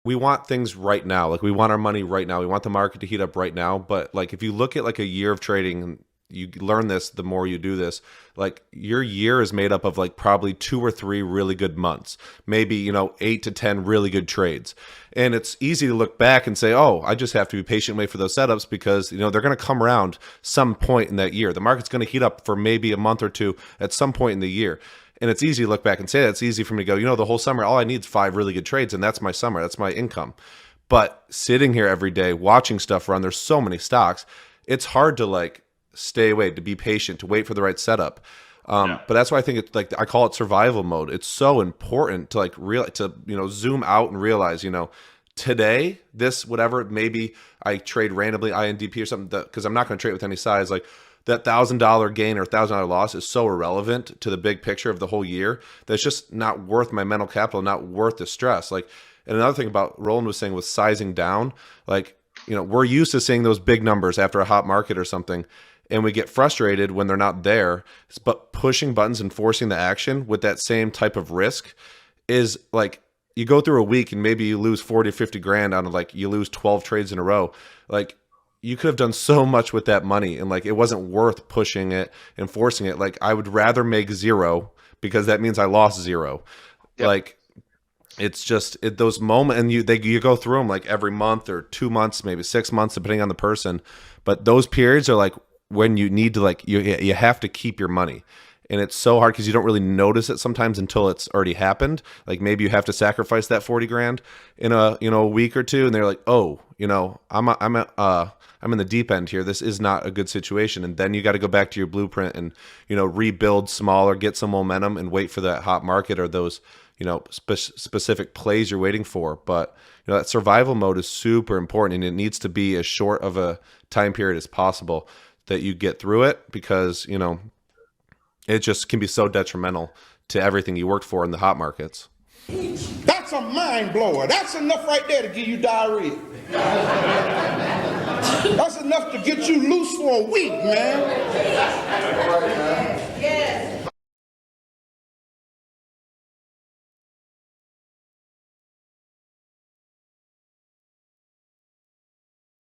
we want things right now. Like we want our money right now. We want the market to heat up right now. But like if you look at like a year of trading, and you learn this the more you do this, like your year is made up of like probably 2 or 3 really good months, maybe, 8 to 10 really good trades. And it's easy to look back and say, oh, I just have to be patient and wait for those setups because, they're going to come around some point in that year. The market's going to heat up for maybe a month or two at some point in the year. And it's easy to look back and say that. It's easy for me to go, the whole summer, all I need is 5 really good trades, and that's my summer. That's my income. But sitting here every day, watching stuff run, there's so many stocks. It's hard to like stay away, to be patient, to wait for the right setup. But that's why I think it's like, I call it survival mode. It's so important to like zoom out and realize, today, this, whatever, maybe I trade randomly INDP or something, because I'm not going to trade with any size. Like that $1,000 gain or $1,000 loss is so irrelevant to the big picture of the whole year that it's just not worth my mental capital, not worth the stress. Like, and another thing about Roland was saying with sizing down, like, we're used to seeing those big numbers after a hot market or something, and we get frustrated when they're not there. But pushing buttons and forcing the action with that same type of risk is like, you go through a week and maybe you lose 40 or 50 grand on like, you lose 12 trades in a row. Like, you could have done so much with that money, and like it wasn't worth pushing it and forcing it. Like I would rather make zero because that means I lost zero. Yep. Like it's just those moments, and you go through them like every month or 2 months, maybe 6 months, depending on the person. But those periods are like when you need to like you have to keep your money. And it's so hard because you don't really notice it sometimes until it's already happened. Like maybe you have to sacrifice that 40 grand in a week or two, and they're like, oh, I'm in the deep end here. This is not a good situation. And then you got to go back to your blueprint and, rebuild smaller, get some momentum, and wait for that hot market or those, specific plays you're waiting for. But, that survival mode is super important, and it needs to be as short of a time period as possible that you get through it, because, it just can be so detrimental to everything you worked for in the hot markets. That's a mind blower. That's enough right there to give you diarrhea. That's enough to get you loose for a week, man. Yes.